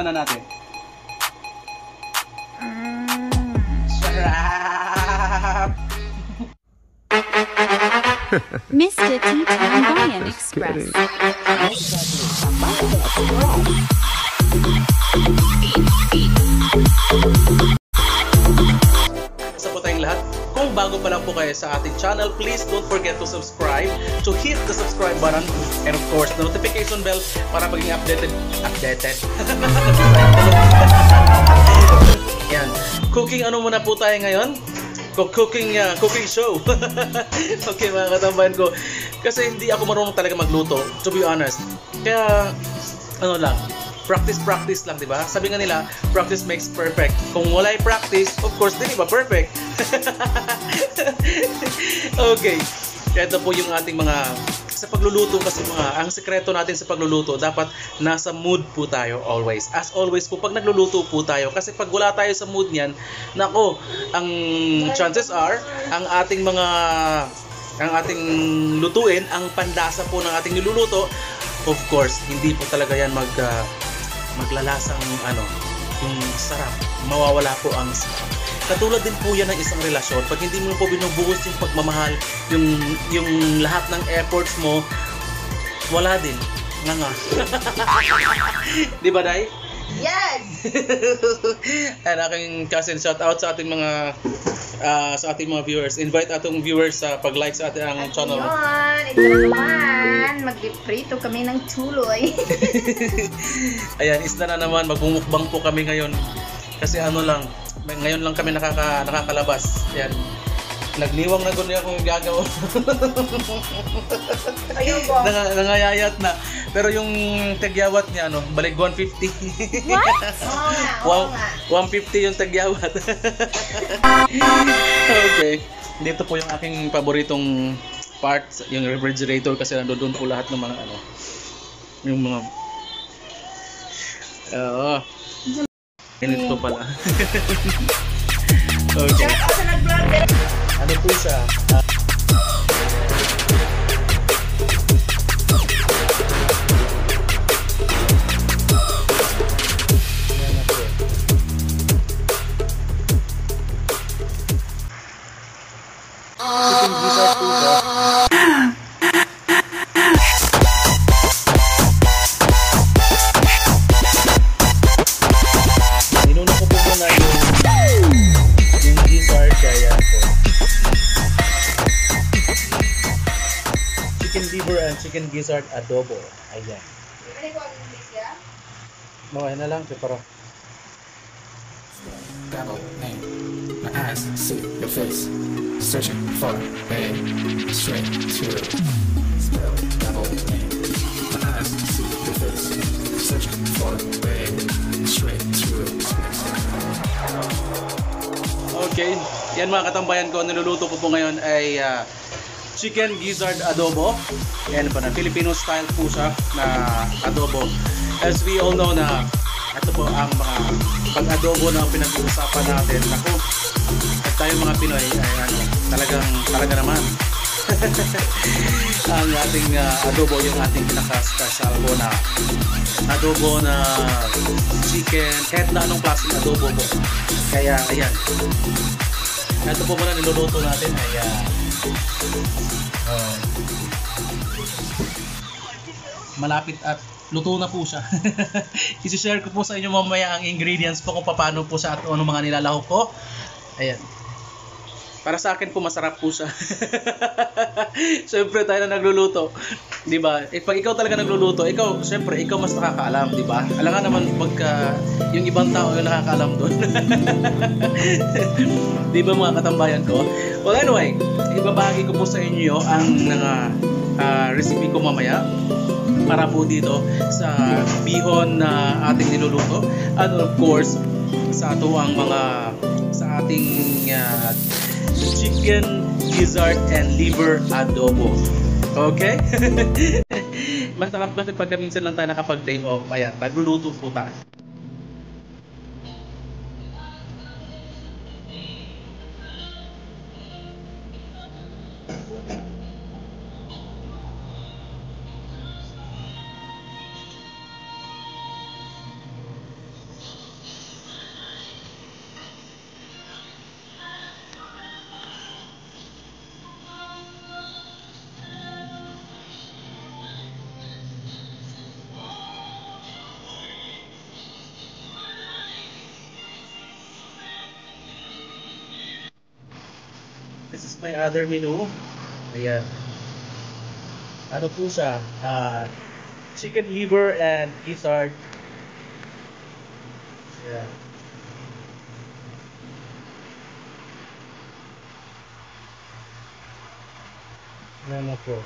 Tikman na natin. Sarap! Mr. T. Tambayan Express. Isa po tayong lahat. Kung bago pa lang po kayo sa ating channel, please don't forget to subscribe, to hit the subscribe button, and of course, the notification bell para maging updated. Yan. Cooking ano muna po tayo ngayon? Cooking show. Okay mga katambayan ko. Kasi hindi ako marunong talaga magluto, to be honest. Kaya, ano lang, practice lang, di ba? Sabi nga nila, practice makes perfect. Kung wala'y practice, of course, di ba perfect? Okay. Kaya ito po yung ating mga sa pagluluto kasi ang sekreto natin sa pagluluto, dapat nasa mood po tayo always. As always po, pag nagluluto po tayo, kasi pag wala tayo sa mood niyan, nako, ang chances are, ang ating lutuin, ang pandasa po ng ating niluluto, of course, hindi po talaga yan maglalasang yung sarap. Mawawala po ang sarap. Katulad din po yan ng isang relasyon. Pag hindi mo po binubuhos yung pagmamahal, yung lahat ng efforts mo, wala din. Nga. Di ba, Day? Yes! And aking cousin, shout out sa ating mga viewers. Invite atong viewers sa pag-like sa ating channel. Yun, ito na naman. Mag-prito kami ng tuloy. Ayan, isda na naman. Magbumukbang po kami ngayon. Kasi ngayon lang kami nakakalabas. Ayan. Nagniwang na gano'n akong gagawa. Ayun po. Nangayayat na. Pero yung tagyawat niya, balik 150. Oo nga. 150 yung tagyawat. Okay. Dito po yung aking paboritong part, yung refrigerator, kasi nandoon po lahat ng mga yung mga ganito pala. Okay. Ano po siya? Chicken gizzard po siya. Inuna ko po muna yung gizzard, kaya po chicken liver and chicken gizzard adobo. Ayan. Maway na lang, para Devil name. My eyes see your face, searching for a straight to spell devil name. My eyes see your face, searching for a straight to okay. Yan mga katambayan ko, niluluto ko po ngayon ay chicken gizzard adobo. Yan pa na Filipino style po siya na adobo. As we all know na ito po ang mga pag-adobo na pinag-uusapan natin. Ako, at tayo mga Pinoy ay talaga naman. Ang ating adobo, yung ating pinaka-special po na adobo na chicken, kahit na anong klaseng adobo po. Kaya ayan, ito po muna niluluto natin ay malapit at luto na po siya. I-share ko po sa inyo mamaya ang ingredients po kung paano po siya at ano mga nilalahok ko. Ayan. Para sa akin po masarap po siya. Siyempre tayo na nagluluto, 'di ba? Pag ikaw talaga nagluluto, siyempre ikaw mas nakakaalam, 'di ba? Alangan naman pagka yung ibang tao yung nakakaalam doon. 'Di ba mga katambayan ko? Well, anyway, ibabahagi ko po sa inyo ang recipe ko mamaya para po dito sa bihon na ating niluluto, and of course sa ating chicken gizzard and liver adobo. Okay? Masarap kasi pagka minsan lang tayo nakapag-day off. Ayan, nagluluto po tayo. my other menu. Ayan. Ano po siya? Chicken liver and gizzard. Ayan. Ayan na po.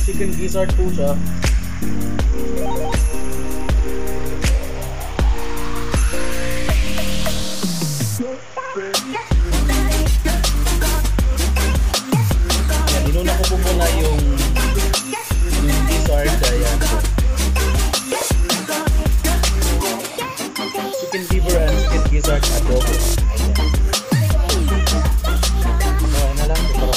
Chicken gizzard po siya. Yan, inuna ko po muna yung gizzard. Ayan. Chicken liver and chicken gizzard adobo. Ayan na lang. Ito.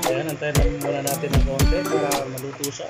Ayan, antayin muna natin ng konti para maluto siya.